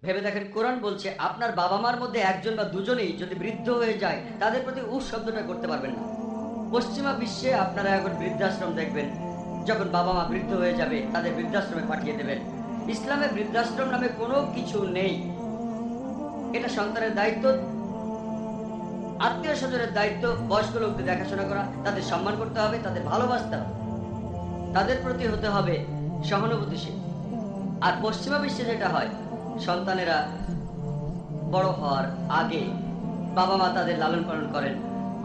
ভেবে দেখেন, কোরআন বলছে আপনার বাবা মার মধ্যে একজন বা দুজনেই যদি বৃদ্ধ হয়ে যায়, তাদের প্রতি উফ শব্দটা করতে পারবেন না। পশ্চিমা বিশ্বে আপনারা এখন বৃদ্ধাশ্রম দেখবেন, যখন বাবা মা বৃদ্ধ হয়ে যাবে তাদের বৃদ্ধাশ্রমে পাঠিয়ে দেবেন। ইসলামে বৃদ্ধাশ্রম নামে কোনো কিছু নেই। এটা সন্তানের দায়িত্ব, আত্মীয় স্বজনের দায়িত্ব, বয়স্ক লোকদের দেখাশোনা করা, তাদের সম্মান করতে হবে, তাদের ভালোবাসতে হবে, তাদের প্রতি হতে হবে সহানুভূতিশীল। আর পশ্চিমা বিশ্বে যেটা হয়, সন্তানেরা বড় হওয়ার আগে বাবা মা তাদের লালন পালন করেন,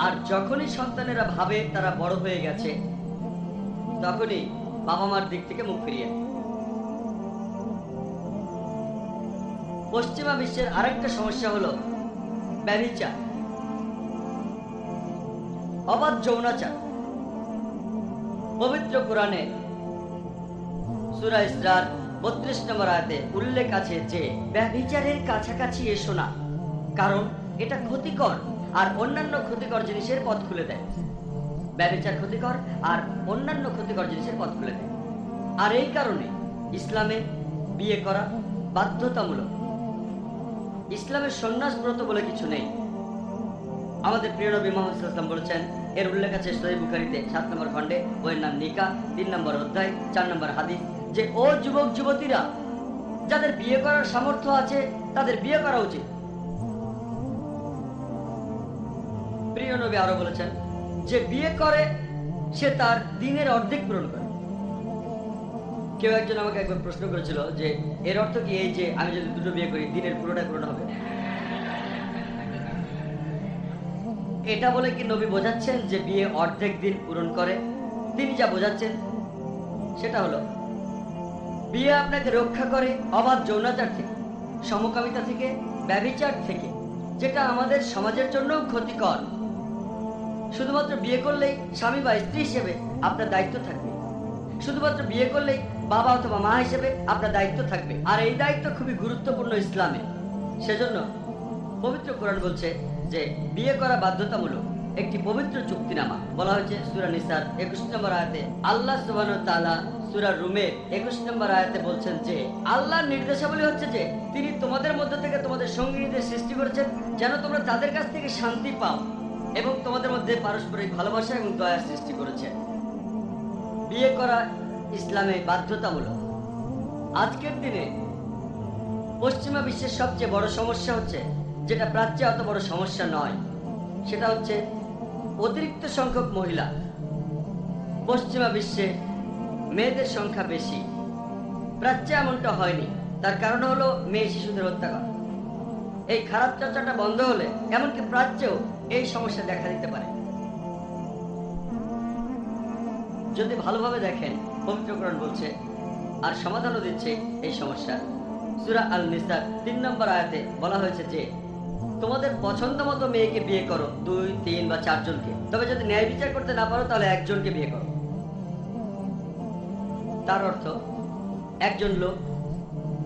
আর যখনই সন্তানেরা ভাবে তারা বড় হয়ে গেছে, তখনই বাবা মার দিক থেকে মুখ ফিরিয়ে নেয়। পশ্চিমা বিশ্বের আরেকটা সমস্যা হলো ব্যভিচার, অবাধ যৌনাচার। পবিত্র কোরআনে সূরা ইসরার ৩২ নম্বর আয়াতে উল্লেখ আছে যে ব্যভিচারের কাছাকাছি এসো না, কারণ এটা ক্ষতিকর আর অন্যান্য ক্ষতিকর জিনিসের পথ খুলে দেয়। ব্যভিচার ক্ষতিকর আর অন্যান্য ক্ষতিকর জিনিসের পথ খুলে দেয়। আর এই কারণে ইসলামে বিয়ে করা বাধ্যতামূলক। ইসলামের সন্ন্যাস ব্রত বলে কিছু নেই। আমাদের প্রিয় নবী মুহাম্মদ সাল্লাল্লাহু আলাইহি ওয়াসাল্লাম বলেছেন, এর উল্লেখ আছে সহিহ বুখারীতে ৭ নম্বর খণ্ডে, বইয়ের নাম নিকাহ, ৩ নম্বর অধ্যায়, ৪ নম্বর হাদিস, যে ও যুবক যুবতীরা, যাদের বিয়ে করার সামর্থ্য আছে তাদের বিয়ে করা উচিত। প্রিয় নবী আরো বলেছেন, যে বিয়ে করে সে তার দিনের অর্ধেক পূরণ করে। কেউ একজন আমাকে একবার প্রশ্ন করেছিল যে এর অর্থ কি এই যে আমি যদি দুটো বিয়ে করি দিনের পুরোটাই পূরণ হবে? এটা বলে কি নবী বোঝাচ্ছেন যে বিয়ে অর্ধেক দিন পূরণ করে? তিনি যা বোঝাচ্ছেন সেটা হলো বিয়ে আপনাকে রক্ষা করে অবাধ যৌনাচার থেকে, সমকামিতা থেকে, ব্যভিচার থেকে, যেটা আমাদের সমাজের জন্য ক্ষতিকর। শুধুমাত্র বিয়ে করলেই স্বামী বা স্ত্রী হিসেবে আপনার দায়িত্ব থাকবে, শুধুমাত্র বিয়ে করলেই বাবা অথবা মা হিসেবে আপনার দায়িত্ব থাকবে, আর এই দায়িত্ব খুবই গুরুত্বপূর্ণ ইসলামে। সেজন্য পবিত্র কোরআন বলছে যে বিয়ে করা বাধ্যতামূলক, একটি পবিত্র চুক্তিনামা। বলা হয়েছে সূরা নিসার ২১ নম্বর আয়াতে। আল্লাহ সুবহানাহু ওয়া তাআলা সূরা রুমের ২১ নম্বর আয়াতে বলছেন যে আল্লাহর নির্দেশাবলী হচ্ছে যে তিনি তোমাদের মধ্য থেকে তোমাদের সঙ্গীদের সৃষ্টি করেছেন যেন তোমরা তাদের কাছ থেকে শান্তি পাও, এবং তোমাদের মধ্যে পারস্পরিক ভালোবাসা এবং দয়া সৃষ্টি করেছেন। বিয়ে করা ইসলামে বাধ্যতামূলক। আজকের দিনে পশ্চিমা বিশ্বের সবচেয়ে বড় সমস্যা হচ্ছে, যেটা প্রাচ্যে অত বড় সমস্যা নয়, সেটা হচ্ছে অতিরিক্ত সংখ্যক মহিলা। পশ্চিমা বিশ্বে মেয়েদের সংখ্যা বেশি, প্রাচ্যে এমনটা হয়নি। তার কারণ হলো মেয়ে শিশুদের হত্যা করা। এই খারাপ চর্চাটা বন্ধ হলে এমনকি প্রাচ্যেও এই সমস্যা দেখা দিতে পারে। যদি ভালোভাবে দেখেন, পবিত্র কোরআন বলছে আর সমাধানও দিচ্ছে এই সমস্যা। সূরা আল নিসার ৩ নম্বর আয়াতে বলা হয়েছে যে তোমাদের পছন্দ মতো মেয়েকে বিয়ে করো, ২, ৩ বা ৪ জনকে। তবে যদি ন্যায় বিচার করতে না পারো তাহলে একজনকে বিয়ে করো। তার অর্থ একজন লোক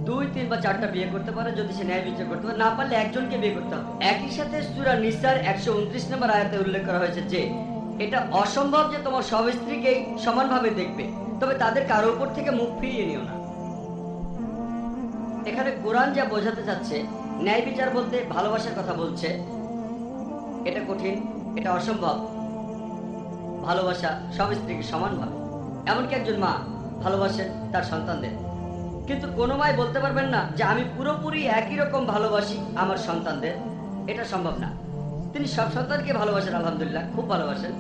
২, ৩ বা ৪টা বিয়ে করতে পারে যদি সে ন্যায় বিচার করতে পারে, না পারলে একজনকে বিয়ে করতে হবে। একই সাথে সূরা নিসার ১২৯ নম্বর আয়াতে উল্লেখ করা হয়েছে যে এটা অসম্ভব যে তোমার সব স্ত্রীকেই সমানভাবে দেখবে, তবে তাদের কারো উপর থেকে মুখ ফিরিয়ে নিও না। এখানে কোরআন যা বোঝাতে চাচ্ছে, ন্যায় বিচার বলতে ভালোবাসার কথা বলছে। এটা কঠিন, এটা অসম্ভব। ভালোবাসা সব স্ত্রীকে সমানভাবে। এমনকি একজন মা ভালোবাসেন তার সন্তানদের, কিন্তু কোনো মাই বলতে পারবেন না যে আমি পুরোপুরি একই রকম ভালোবাসি আমার সন্তানদের। এটা সম্ভব না। তিনি সব সন্তানকে ভালোবাসেন, আলহামদুলিল্লাহ, খুব ভালোবাসেন,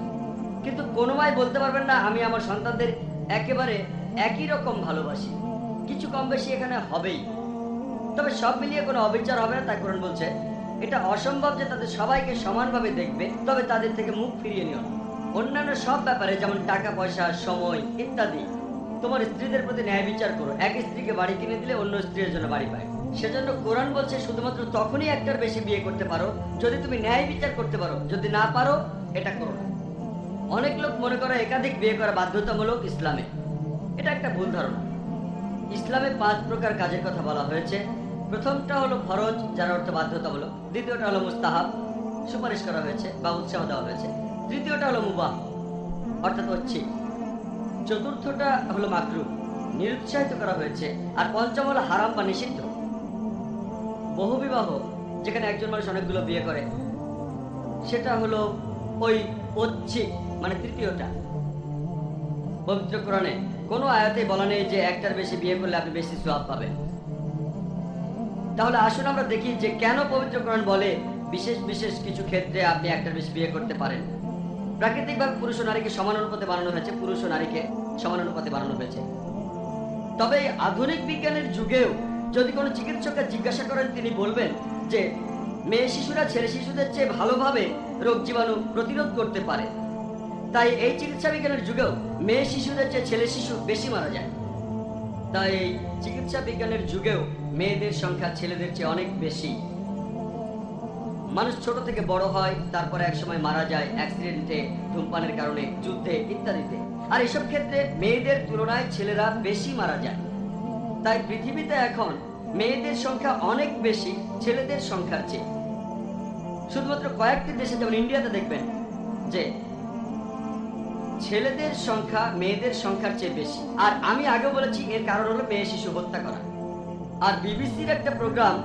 কিন্তু কোনো মাই বলতে পারবেন না আমি আমার সন্তানদের একেবারে একই রকম ভালোবাসি। কিছু কম বেশি এখানে হবেই, তবে সব মিলিয়ে কোনো অবিচার হবে না। তাই কোরআন বলছে এটা অসম্ভব যে তাদের সবাইকে সমানভাবে দেখবে, তবে তাদের থেকে মুখ ফিরিয়ে নিও না। অন্যান্য সব ব্যাপারে, যেমন টাকা পয়সা, সময় ইত্যাদি, তোমার স্ত্রীদের প্রতি ন্যায় বিচার করো। এক স্ত্রীকে বাড়ি কিনে দিলে অন্য স্ত্রীর জন্য বাড়ি পায়। সেজন্য কোরআন বলছে শুধুমাত্র তখনই একটার বেশি বিয়ে করতে পারো যদি তুমি ন্যায় বিচার করতে পারো। যদি না পারো এটা করো না। অনেক লোক মনে করে একাধিক বিয়ে করা বাধ্যতামূলক ইসলামে। এটা একটা ভুল ধারণা। ইসলামে ৫ প্রকার কাজের কথা বলা হয়েছে। প্রথমটা হলো ফরজ, যার অর্থ বাধ্যতামূলক। দ্বিতীয়টা হলো মুস্তাহাব, সুপারিশ করা হয়েছে বা উৎসাহ দেওয়া হয়েছে। তৃতীয়টা হলো মুবাহ, অর্থাৎ ঐচ্ছিক। চতুর্থটা হলো মাকরুহ, নিরুৎসাহিত করা হয়েছে। আর পঞ্চম হলো হারাম বা নিষিদ্ধ। বহুবিবাহ, যেখানে একজন মানুষ অনেকগুলো বিয়ে করে, সেটা হলো ওই ঐচ্ছিক, মানে তৃতীয়টা। পবিত্র কোরআনে কোনো আয়াতে বলা নেই যে একটার বেশি বিয়ে করলে আপনি বেশি সওয়াব পাবেন। তাহলে আসুন আমরা দেখি যে কেন পবিত্র কোরআন বলে বিশেষ বিশেষ কিছু ক্ষেত্রে আপনি একটার বেশি বিয়ে করতে পারেন। প্রাকৃতিকভাবে পুরুষ ও নারীকে সমান অনুপাতে বানানো হয়েছে, পুরুষ ও নারীকে সমান অনুপাতে বানানো হয়েছে। তবে এই আধুনিক বিজ্ঞানের যুগেও যদি কোনো চিকিৎসককে জিজ্ঞাসা করেন, তিনি বলবেন যে মেয়ে শিশুরা ছেলে শিশুদের চেয়ে ভালোভাবে রোগ জীবাণু প্রতিরোধ করতে পারে। তাই এই চিকিৎসা বিজ্ঞানের যুগেও মেয়ে শিশুদের চেয়ে ছেলে শিশু বেশি মারা যায়। তাই এই চিকিৎসা বিজ্ঞানের যুগেও মেয়েদের সংখ্যা ছেলেদের চেয়ে অনেক বেশি। মানুষ ছোট থেকে বড় হয়, তারপরে একসময় মারা যায় অ্যাক্সিডেন্টে, ধূমপানের কারণে, যুদ্ধে ইত্যাদিতে। আর এসব ক্ষেত্রে মেয়েদের তুলনায় ছেলেরা বেশি মারা যায়। তাই পৃথিবীতে এখন মেয়েদের সংখ্যা অনেক বেশি ছেলেদের সংখ্যার চেয়ে। শুধুমাত্র কয়েকটি দেশে, যেমন ইন্ডিয়াতে দেখবেন যে ছেলেদের সংখ্যা মেয়েদের সংখ্যার চেয়ে বেশি। আর আমি আগেও বলেছি এর কারণ হলো মেয়ে শিশু হত্যা করা। আর বিবিসির একটা প্রোগ্রাম,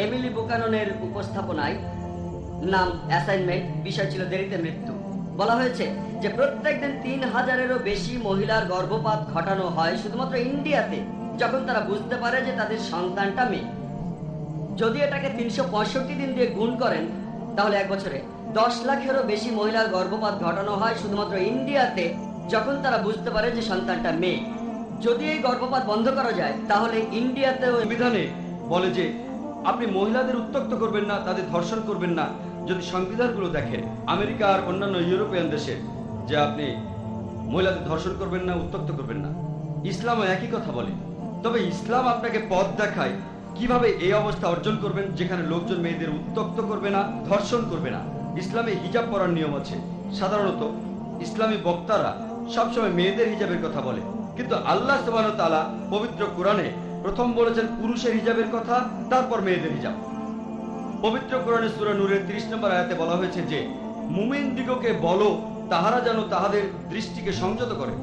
এমিলি বুকাননের উপস্থাপনায়, নাম অ্যাসাইনমেন্ট, বিষয় ছিল দেরিতে মৃত্যু, বলা হয়েছে যে প্রত্যেকদিন 3000-এরও বেশি মহিলার গর্ভপাত ঘটানো হয় শুধুমাত্র ইন্ডিয়াতে, যখন তারা বুঝতে পারে যে তাদের সন্তানটা মেয়ে। যদি এটাকে 365 দিন দিয়ে গুণ করেন, তাহলে এক বছরে 10 লাখেরও বেশি মহিলার গর্ভপাত ঘটানো হয় শুধুমাত্র ইন্ডিয়াতে, যখন তারা বুঝতে পারে যে সন্তানটা মেয়ে। যদি এই গর্ভপাত বন্ধ করা যায়, তাহলে ইন্ডিয়াতেও সংবিধানে বলে যে আপনি মহিলাদের উত্ত্যক্ত করবেন না, তাদের ধর্ষণ করবেন না। যদি সংবিধানগুলো দেখেন আমেরিকা আর অন্যান্য ইউরোপিয়ান দেশে, যে আপনি মহিলাদের ধর্ষণ করবেন না, উত্ত্যক্ত করবেন না। ইসলামও একই কথা বলে। তবে ইসলাম আপনাকে পথ দেখায় কিভাবে এই অবস্থা অর্জন করবেন, যেখানে লোকজন মেয়েদের উত্ত্যক্ত করবে না, ধর্ষণ করবে না। ইসলামে হিজাব পরার নিয়ম আছে। সাধারণত ইসলামী বক্তারা সবসময় মেয়েদের হিজাবের কথা বলে, কিন্তু আল্লাহ সুবহানাহু ওয়া তাআলা পবিত্র কোরআনে প্রথম বলেছেন পুরুষের হিজাবের কথা, তারপর মেয়েদের হিজাব। পবিত্র কোরআনে সূরা নূরের 30 নম্বর আয়াতে বলা হয়েছে যে মুমিন দিগকে বলো তাহারা যেন তাহাদের দৃষ্টিকে সংযত করে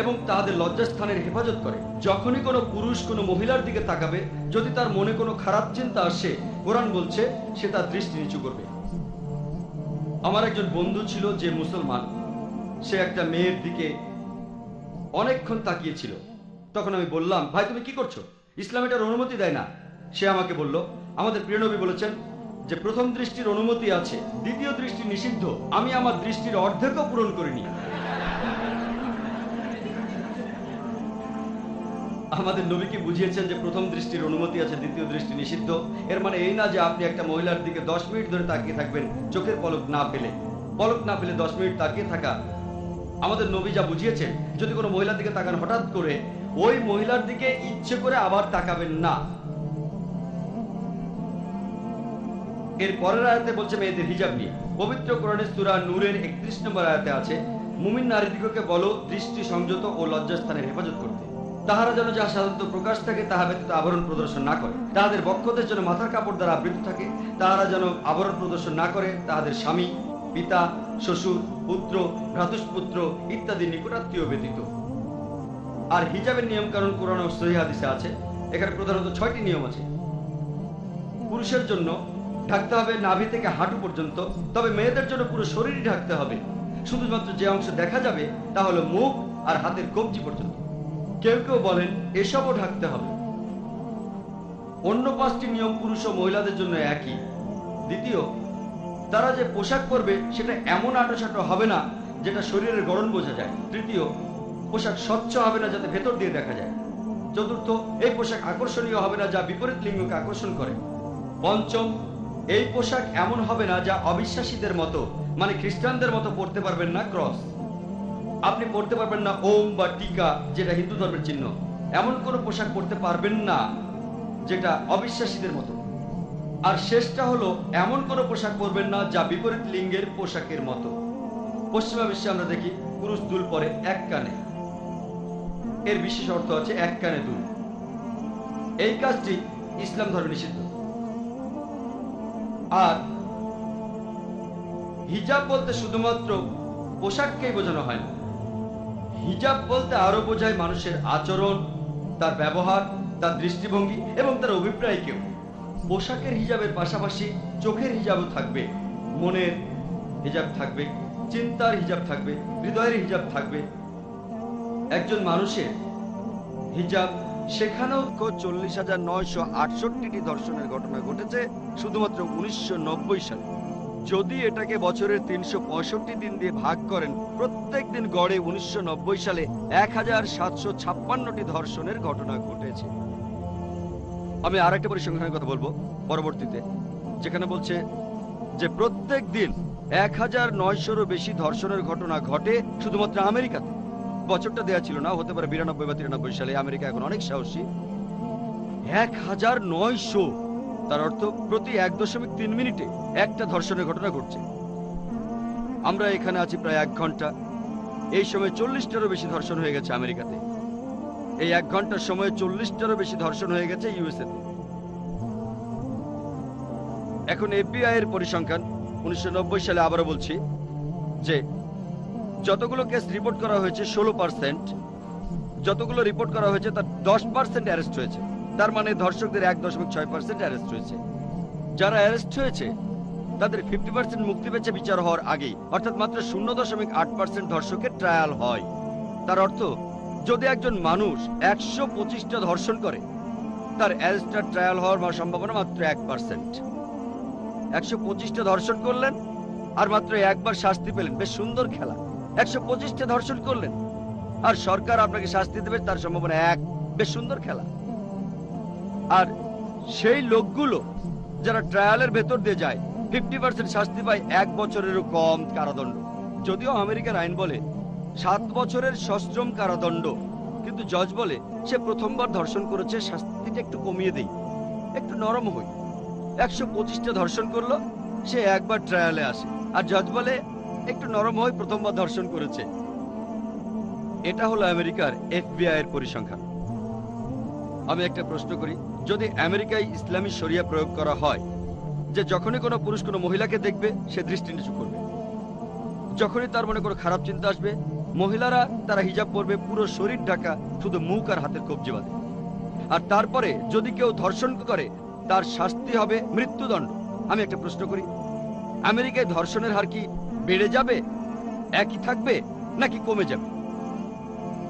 এবং তাহাদের লজ্জাস্থানের হেফাজত করে। যখনই কোনো পুরুষ কোনো মহিলার দিকে তাকাবে, যদি তার মনে কোনো খারাপ চিন্তা আসে, কোরআন বলছে সে তার দৃষ্টি নিচু করবে। আমার একজন বন্ধু ছিল যে মুসলমান, সে একটা মেয়ের দিকে অনেকক্ষণ তাকিয়েছিল। তখন আমি বললাম, ভাই তুমি কি করছো? ইসলাম এটার অনুমতি দেয় না। সে আমাকে বলল, আমাদের প্রিয় নবী বলেছেন যে প্রথম দৃষ্টির অনুমতি আছে, দ্বিতীয় দৃষ্টি নিষিদ্ধ। আমি আমার দৃষ্টির অর্ধেকও পূরণ করিনি। আমাদের নবীকে বুঝিয়েছেন যে প্রথম দৃষ্টির অনুমতি আছে, দ্বিতীয় দৃষ্টি নিষিদ্ধ। এর মানে এই না যে আপনি একটা মহিলার দিকে 10 মিনিট ধরে তাকিয়ে থাকবেন, চোখের পলক না ফেলে। 10 মিনিট তাকিয়ে থাকা, আমাদের নবী যা বুঝিয়েছেন, যদি কোনো মহিলার দিকে তাকান হঠাৎ করে, ওই মহিলার দিকে ইচ্ছে করে আবার তাকাবেন না। এর পরের আয়াতে বলছে মেয়েদের হিজাব নিয়ে। পবিত্র কোরআনে সূরা নূরের 31 নম্বর আয়াতে আছে, মুমিন নারীদিগকে বলো দৃষ্টি সংযত ও লজ্জাস্থানের হেফাজত করতে। তাহারা যেন যা সাধারণত প্রকাশ থাকে তাহা ব্যতীত আবরণ প্রদর্শন না করে। তাহাদের বক্ষদেশ যেন মাথার কাপড় দ্বারা আবৃত থাকে। তাহারা যেন আবরণ প্রদর্শন না করে তাহাদের স্বামী, পিতা, শ্বশুর, পুত্র, ভ্রাতুষ্পুত্র ইত্যাদি নিকটাত্মীয় ব্যতীত। আর হিজাবের নিয়ম কানুন কোরআন ও সহিহ হাদিসে আছে। এখানে প্রধানত 6টি নিয়ম আছে। পুরুষের জন্য ঢাকতে হবে নাভি থেকে হাঁটু পর্যন্ত, তবে মেয়েদের জন্য পুরো শরীরই ঢাকতে হবে। শুধুমাত্র যে অংশ দেখা যাবে তা হলো মুখ আর হাতের কবজি পর্যন্ত। কেউ কেউ বলেন এসবও ঢাকতে হবে। অন্য 5টি নিয়ম পুরুষ ও মহিলাদের জন্য একই। দ্বিতীয়, তারা যে পোশাক পরবে সেটা এমন আঁটোসাঁটো হবে না যেটা শরীরের গড়ন বোঝা যায়। তৃতীয়, পোশাক স্বচ্ছ হবে না যাতে ভেতর দিয়ে দেখা যায়। চতুর্থ, এই পোশাক আকর্ষণীয় হবে না যা বিপরীত লিঙ্গকে আকর্ষণ করে। পঞ্চম, এই পোশাক এমন হবে না যা অবিশ্বাসীদের মতো, মানে খ্রিস্টানদের মতো পড়তে পারবেন না ক্রস। আপনি পড়তে পারবেন না ওম বা টিকা, যেটা হিন্দু ধর্মের চিহ্ন। এমন কোনো পোশাক পড়তে পারবেন না যেটা অবিশ্বাসীদের মতো। আর শেষটা হলো এমন কোনো পোশাক পরবেন না যা বিপরীত লিঙ্গের পোশাকের মতো। পশ্চিমা বিশ্বে আমরা দেখি পুরুষ দুল পরে এক কানে। এর বিশেষ অর্থ আছে এক কানে দুল। এই কাজটি ইসলাম ধর্মে নিষিদ্ধ। আর হিজাব বলতে শুধুমাত্র পোশাককেই বোঝানো হয় না। হিজাব বলতে আরো বোঝায় মানুষের আচরণ, তার ব্যবহার, তার দৃষ্টিভঙ্গি এবং তার অভিপ্রায়কেও। পোশাকের হিজাবের পাশাপাশি চোখের হিজাবও থাকবে, মনের হিজাব থাকবে, চিন্তার হিজাব থাকবে, হৃদয়ের হিজাব থাকবে। একজন মানুষের হিজাব, সেখানেও 40,968টি ধর্ষণের ঘটনা ঘটেছে শুধুমাত্র 1990 সালে। যদি এটাকে বছরের 365 দিন দিয়ে ভাগ করেন, প্রত্যেক দিন গড়ে 1990 সালে 1756টি ধর্ষণের ঘটনা ঘটেছে। আমি আরেকটা পরিসংখ্যানের কথা বলবো পরবর্তীতে, যেখানে বলছে যে প্রত্যেক দিন 1900-রও বেশি ধর্ষণের ঘটনা ঘটে শুধুমাত্র আমেরিকাতে। বছরটা দেয়া ছিল না, হতে পারে 92 বা 93 সালে। আমেরিকা এখন অনেক সাহসী। 1900, তার অর্থ প্রতি 1.3 মিনিটে একটা ধর্ষণের ঘটনা ঘটছে। আমরা এখানে আছি প্রায় 1 ঘন্টা, এই সময় 40টারও বেশি ধর্ষণ হয়ে গেছে আমেরিকাতে। এই 1 ঘন্টার সময় 40টারও বেশি ধর্ষণ হয়ে গেছে ইউএসএতে। এখন এফবিআই এর পরিসংখ্যান 1990 সালে, আবারও বলছি, যে যতগুলো কেস রিপোর্ট করা হয়েছে 16%, যতগুলো রিপোর্ট করা হয়েছে তার 10% অ্যারেস্ট হয়েছে। তার মানে ধর্ষকদের 1.6% অ্যারেস্ট হয়েছে। যারা অ্যারেস্ট হয়েছে তাদের 50% মুক্তি পেয়েছে বিচার হওয়ার আগেই, অর্থাৎ মাত্র 0.8% ধর্ষকের ট্রায়াল হয়। তার অর্থ যদি একজন মানুষ 125টা ধর্ষণ করে, তার অ্যারেস্টার ট্রায়াল হওয়ার সম্ভাবনা মাত্র 1%। 125টা ধর্ষণ করলেন আর মাত্র একবার শাস্তি পেলেন, বেশ সুন্দর খেলা। 125টা ধর্ষণ করলেন আর সরকার আপনাকে শাস্তি দেবে, তার সম্ভাবনা 1, বেশ সুন্দর খেলা। আর সেই লোকগুলো যারা ট্রায়ালের ভেতর দিয়ে যায় 50% শাস্তি পায় 1 বছরেরও কম কারাদণ্ড। যদিও আমেরিকার আইন বলে 7 বছরের সশ্রম কারাদণ্ড, কিন্তু জজ বলে সে প্রথমবার ধর্ষণ করেছে, শাস্তিটা একটু কমিয়ে দেই, একটু নরম হই। 125টা ধর্ষণ করলো, সে একবার ট্রায়ালে আসে, আর জজ বলে একটু নরম হই, প্রথমবার ধর্ষণ করেছে। এটা হলো আমেরিকার এফবিআই এর পরিসংখ্যান। আমি একটা প্রশ্ন করি, যদি আমেরিকায় ইসলামী শরিয়া প্রয়োগ করা হয় যে যখনই কোনো পুরুষ কোনো মহিলাকে দেখবে সে দৃষ্টি নিচু করবে, যখনই তার মনে কোনো খারাপ চিন্তা আসবে, মহিলারা তারা হিজাব পরবে, পুরো শরীর ঢাকা, শুধু মুখ আর হাতের কবজি বাঁধে। আর তারপরে যদি কেউ ধর্ষণ করে তার শাস্তি হবে মৃত্যুদণ্ড। আমি একটা প্রশ্ন করি, আমেরিকায় ধর্ষণের হার কি বেড়ে যাবে, একই থাকবে, নাকি কমে যাবে?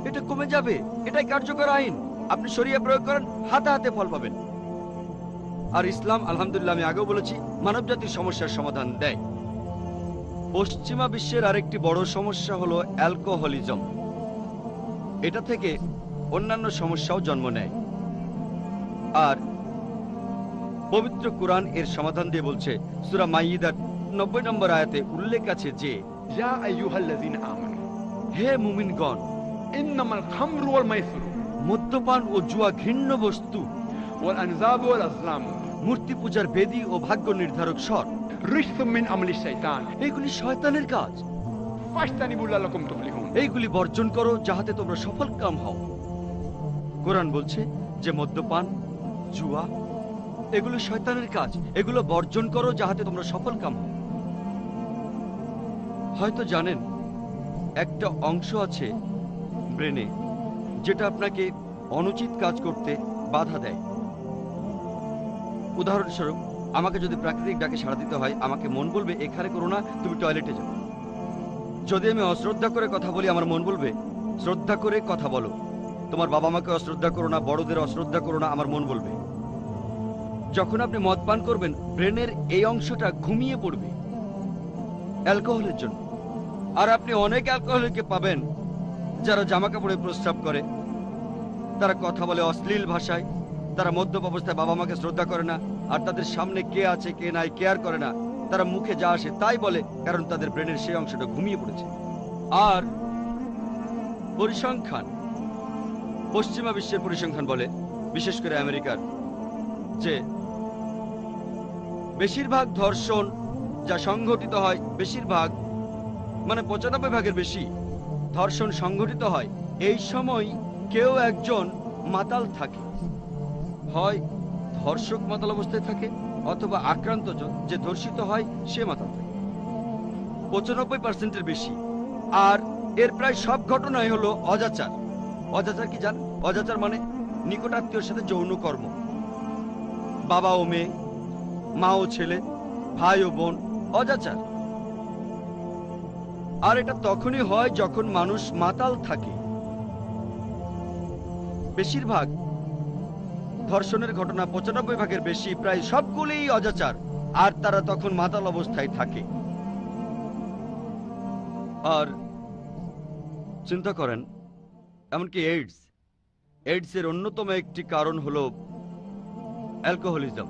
এটা কমে যাবে, এটাই কার্যকর আইন। আপনি শরিয়া প্রয়োগ করেন, হাতে হাতে ফল পাবেন। আর ইসলাম, আলহামদুলিল্লাহ, আমি আগেও বলেছি, মানব জাতির সমস্যার সমাধান দেয়। পশ্চিমা বিশ্বের আরেকটি বড় সমস্যা হলো অ্যালকোহলিজম। এটা থেকে অন্যান্য সমস্যাও জন্ম নেয়। আর পবিত্র কুরআন এর সমাধান দিয়ে বলছে, সূরা মাইদার 90 নম্বর আয়াতে উল্লেখ আছে যে, ইয়া আইয়ুহাল্লাযীনা আমানু, হে মুমিনগণ, ইন্নামাল খামরু ওয়াল মাইসিরু, মদ্যপান ও জুয়া ঘৃণ্য বস্তু, ওয়াল আনযাবু ওয়াল আজলাম, মূর্তি পূজার বেদী ও ভাগ্য নির্ধারক স্বর, রিজসুম মিন আমালি শাইতান, এইগুলি শয়তানের কাজ। ফাজতানিবু লাআল্লাকুম তুফলিহুন, এইগুলি বর্জন করো যাহাতে তোমরা সফল কাম হও। কোরআন বলছে যে মদ্যপান, জুয়া, এগুলো শয়তানের কাজ, এগুলো বর্জন করো যাহাতে তোমরা সফল কাম হও। হয়তো জানেন একটা অংশ আছে ব্রেনে যেটা আপনাকে অনুচিত কাজ করতে বাধা দেয়। উদাহরণস্বরূপ, আমাকে যদি প্রাকৃতিক ডাকে সাড়া দিতে হয়, আমাকে মন বলবে এখানে করো না, তুমি টয়লেটে যাও। যদি আমি অশ্রদ্ধা করে কথা বলি, আমার মন বলবে শ্রদ্ধা করে কথা বলো। তোমার বাবা মাকে অশ্রদ্ধা করো না, বড়দের অশ্রদ্ধা করো না, আমার মন বলবে। যখন আপনি মদ পান করবেন, ব্রেনের এই অংশটা ঘুমিয়ে পড়বে অ্যালকোহলের জন্য। আর আপনি অনেক অ্যালকোহলিককে পাবেন যারা জামা কাপড়ে প্রস্রাব করে, তারা কথা বলে অশ্লীল ভাষায়, তারা মদ্যপ অবস্থায় বাবা মাকে শ্রদ্ধা করে না, আর তাদের সামনে কে আছে কে নাই কেয়ার করে না। তারা মুখে যা আসে তাই বলে, কারণ তাদের ব্রেনের সেই অংশটা ঘুমিয়ে পড়েছে। আর পরিসংখ্যান, পশ্চিমা বিশ্বের পরিসংখ্যান বলে, বিশেষ করে আমেরিকার, যে বেশিরভাগ ধর্ষণ যা সংঘটিত হয়, বেশিরভাগ মানে 95 বেশি ধর্ষণ সংঘটিত হয় এই সময় কেউ একজন মাতাল থাকে। হয় ধর্ষক মাতাল অবস্থায় থাকে, অথবা আক্রান্ত যে ধর্ষিত হয় সে মাতাল থাকে। 95%-এর বেশি। আর এর প্রায় সব ঘটনাই হলো অজাচার। অজাচার কি জান? অজাচার মানে নিকটাত্মীয়র সাথে যৌন কর্ম। বাবা ও মেয়ে, মা ও ছেলে, ভাই ও বোন, অজাচার। আর এটা তখনই হয় যখন মানুষ মাতাল থাকে। বেশিরভাগ ধর্ষণের ঘটনা 95 ভাগের বেশি, প্রায় সবগুলোই অজাচার, আর তারা তখন মাতাল অবস্থায় থাকে। আর চিন্তা করেন, এমনকি এইডসের অন্যতম একটি কারণ হলো অ্যালকোহলিজম।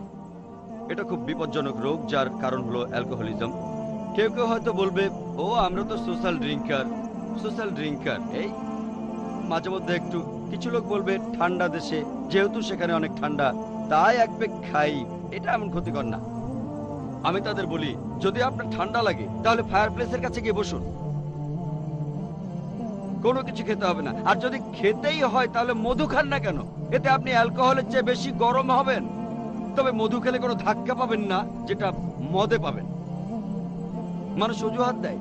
এটা খুব বিপজ্জনক রোগ, যার কারণ হলো অ্যালকোহলিজম। কেউ কেউ হয়তো বলবে, ও আমরা তো সোশ্যাল ড্রিঙ্কার। এই মাঝে মধ্যে একটু, কিছু লোক বলবে ঠান্ডা দেশে, যেহেতু সেখানে অনেক ঠান্ডা, তাই এক পেগ খাই, এটা এমন ক্ষতিকর না। আমি তাদের বলি, যদি আপনার ঠান্ডা লাগে তাহলে ফায়ার প্লেসের কাছে গিয়ে বসুন, কোনো কিছু খেতে হবে না। আর যদি খেতেই হয় তাহলে মধু খান না কেন? এতে আপনি অ্যালকোহলের চেয়ে বেশি গরম হবেন। তবে মধু খেলে কোনো ধাক্কা পাবেন না, যেটা মদে পাবেন। মানুষ অজুহাত দেয়।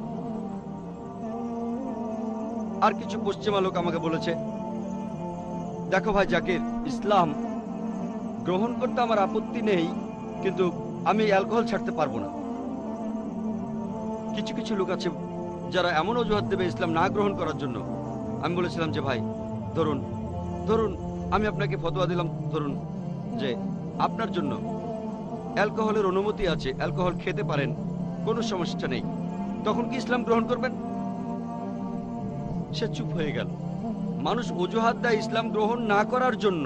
আর কিছু পশ্চিমা লোক আমাকে বলেছে, দেখো ভাই জাকির, ইসলাম গ্রহণ করতে আমার আপত্তি নেই, কিন্তু আমি অ্যালকোহল ছাড়তে পারবো না। কিছু কিছু লোক আছে যারা এমন অজুহাত দেবে ইসলাম না গ্রহণ করার জন্য। আমি বলেছিলাম যে ভাই, ধরুন আমি আপনাকে ফতোয়া দিলাম, ধরুন যে আপনার জন্য অ্যালকোহলের অনুমতি আছে, অ্যালকোহল খেতে পারেন, কোনো সমস্যা নেই, তখন কি ইসলাম গ্রহণ করবেন? সে চুপ হয়ে গেল। মানুষ অজুহাত দেয় ইসলাম গ্রহণ না করার জন্য,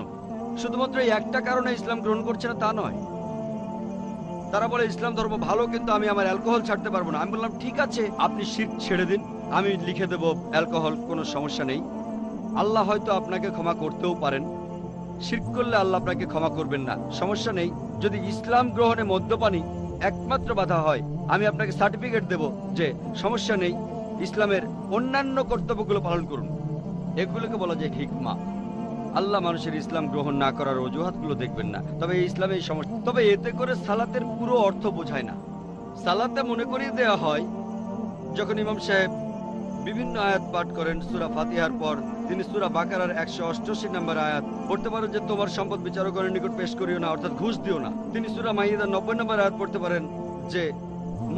শুধুমাত্র এই একটা কারণে ইসলাম গ্রহণ করছে না তা নয়। তারা বলে ইসলাম ধর্ম ভালো, কিন্তু আমি আমার অ্যালকোহল ছাড়তে পারবো না। আমি বললাম ঠিক আছে, আপনি শিরক ছেড়ে দিন, আমি লিখে দেব অ্যালকোহল, কোনো সমস্যা নেই। আল্লাহ হয়তো আপনাকে ক্ষমা করতেও পারেন। শিরক করলে আল্লাহ আপনাকে ক্ষমা করবেন না, সমস্যা নেই। যদি ইসলাম গ্রহণে মদ্যপানী একমাত্র বাধা হয়, আমি আপনাকে সার্টিফিকেট দেব যে সমস্যা নেই, ইসলামের অন্যান্য কর্তব্যগুলো পালন করুন। এগুলোকে বলা যায় হিকমা। আল্লাহ মানুষের ইসলাম গ্রহণ না করার অজুহাতগুলো দেখবেন না। তবে ইসলামে এই সমস্যা, তবে এতে করে সালাতের পুরো অর্থ বোঝায় না। সালাতে মনে করিয়ে দেওয়া হয় যখন ইমাম সাহেব বিভিন্ন আয়াত পাঠ করেন। সূরা ফাতিহার পর তিনি সূরা বাকারার 188 নম্বর আয়াত পড়তে পারেন যে তোমার সম্পদ বিচারকের নিকট পেশ করিও না, অর্থাৎ ঘুষ দিও না। তিনি সূরা মাইদার 90 নম্বর আয়াত পড়তে পারেন যে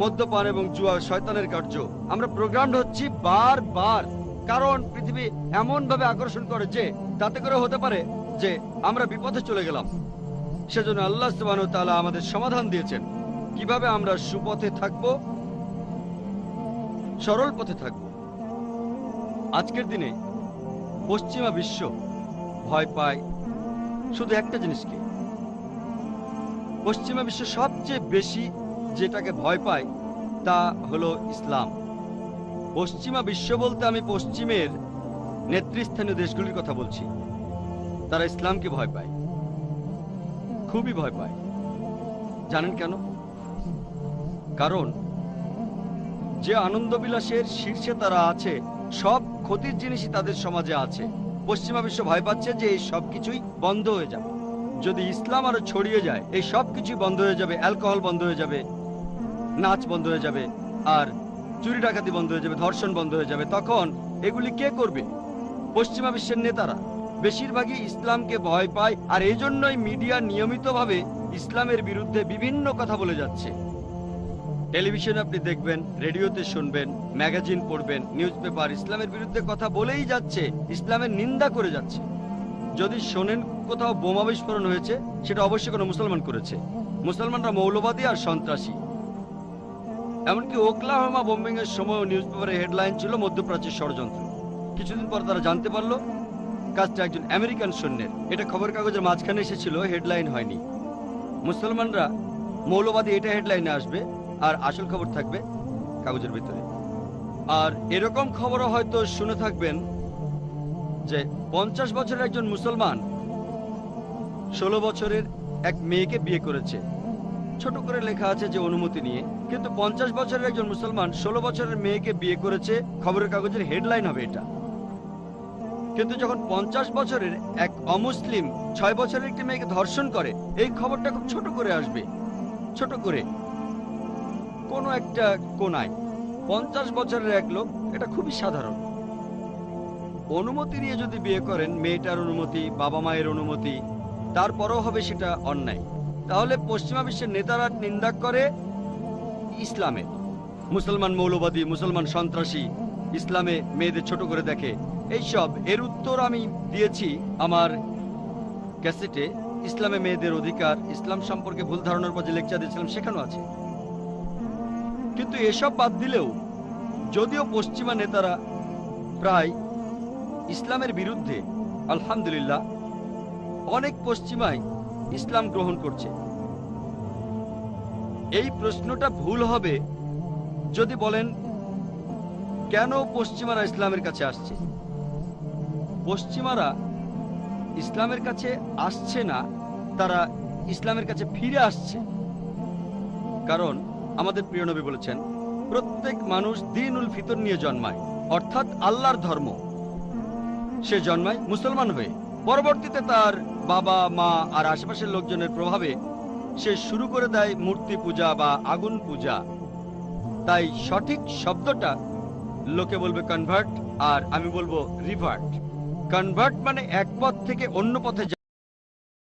মদ্যপান এবং জুয়া শয়তানের কার্য। আমরা প্রোগ্রামড হচ্ছি বারবার, কারণ পৃথিবী এমন ভাবে আকর্ষণ করে যে তাতে করে হতে পারে যে আমরা বিপদে চলে গেলাম। সেজন্য আল্লাহ সুবহানাহু ওয়া তাআলা আমাদের সমাধান দিয়েছেন কিভাবে আমরা সুপথে থাকব, সরল পথে থাকব। আজকের দিনে পশ্চিমা বিশ্ব ভয় পায় শুধু একটা জিনিসকে। পশ্চিমা বিশ্ব সবচেয়ে বেশি যেটাকে ভয় পায় তা হলো ইসলাম। পশ্চিমা বিশ্ব বলতে আমি পশ্চিমের নেতৃস্থানীয় দেশগুলির কথা বলছি। তারা ইসলামকে ভয় পায়, খুবই ভয় পায়। জানেন কেন? কারণ যে আনন্দ বিলাসের শীর্ষে তারা আছে, সব ক্ষতির জিনিসই তাদের সমাজে আছে। পশ্চিমা বিশ্ব ভয় পাচ্ছে যে এই সব কিছুই বন্ধ হয়ে যাবে। যদি ইসলাম আরো ছড়িয়ে যায়, এই সব কিছুই বন্ধ হয়ে যাবে। অ্যালকোহল বন্ধ হয়ে যাবে, নাচ বন্ধ হয়ে যাবে, আর চুরি ডাকাতি বন্ধ হয়ে যাবে, ধর্ষণ বন্ধ হয়ে যাবে। তখন এগুলি কে করবে? পশ্চিমা বিশ্বের নেতারা বেশিরভাগই ইসলামকে ভয় পায়, আর এই জন্যই মিডিয়া নিয়মিতভাবে ইসলামের বিরুদ্ধে বিভিন্ন কথা বলে যাচ্ছে। টেলিভিশনে আপনি দেখবেন, রেডিওতে শুনবেন, ম্যাগাজিন পড়বেন, নিউজ পেপার ইসলামের বিরুদ্ধে কথা বলেই যাচ্ছে, ইসলামের নিন্দা করে যাচ্ছে। যদি শোনেন কোথাও বোমা বিস্ফোরণ হয়েছে, সেটা অবশ্যই কোনো মুসলমান করেছে। মুসলমানরা মৌলবাদী আর সন্ত্রাসী। এমনকি ওকলাহোমা বোম্বিং এর সময় নিউজ পেপারে হেডলাইন ছিল মধ্যপ্রাচ্যের ষড়যন্ত্র। কিছুদিন পর তারা জানতে পারলো কাজটা একজন আমেরিকান সৈন্যের। এটা খবর কাগজের মাঝখানে এসেছিল, হেডলাইন হয়নি। মুসলমানরা মৌলবাদী, এটা হেডলাইনে আসবে, আর আসল খবর থাকবে কাগজের ভিতরে। আর এরকম খবরও হয়তো শুনে থাকবেন যে 50 বছরের একজন মুসলমান 16 বছরের এক মেয়েকে বিয়ে করেছে। ছোট করে লেখা আছে যে অনুমতি নিয়ে, কিন্তু 50 বছরের একজন মুসলমান 16 বছরের মেয়েকে বিয়ে করেছে, খবরের কাগজের হেডলাইন হবে এটা। কিন্তু যখন 50 বছরের এক অমুসলিম 6 বছরের একটি মেয়েকে ধর্ষণ করে, এই খবরটা খুব ছোট করে আসবে, ছোট করে কোনো একটা কোনায়। 50 বছরের এক লোক, এটা খুবই সাধারণ। অনুমতি নিয়ে যদি বিয়ে করেন, মেয়েটার অনুমতি, বাবা মায়ের অনুমতি, তারপরও হবে সেটা অন্যায়। তাহলে পশ্চিমা বিশ্বের নেতারা নিন্দা করে ইসলামের। মুসলমান মৌলবাদী, মুসলমান সন্ত্রাসী, ইসলামে মেয়েদের ছোট করে দেখে, এইসব এর উত্তর আমি দিয়েছি আমার ক্যাসেটে। ইসলামে মেয়েদের অধিকার, ইসলাম সম্পর্কে ভুল ধারণার পর যে লেকচার দিয়েছিলাম সেখানেও আছে। কিন্তু এসব বাদ দিলেও যদিও পশ্চিমা নেতারা প্রায় ইসলামের বিরুদ্ধে, আলহামদুলিল্লাহ অনেক পশ্চিমাই ইসলাম গ্রহণ করছে। এই প্রশ্নটা ভুল হবে যদি বলেন কেন পশ্চিমারা ইসলামের কাছে আসছে। পশ্চিমারা ইসলামের কাছে আসছে না, তারা ইসলামের কাছে ফিরে আসছে। কারণ আমাদের প্রিয় নবী বলেছেন, প্রত্যেক মানুষ দ্বীনুল ফিতর নিয়ে জন্মায়, অর্থাৎ আল্লাহর ধর্ম। সে জন্মায় মুসলমান হয়ে, পরবর্তীতে তার বাবা মা আর আশেপাশের লোকজনের প্রভাবে সে শুরু করে দেয় মূর্তি পূজা বা আগুন পূজা। তাই সঠিক শব্দটা লোকে বলবে কনভার্ট, আর আমি বলবো রিভার্ট। কনভার্ট মানে এক পথ থেকে অন্য পথে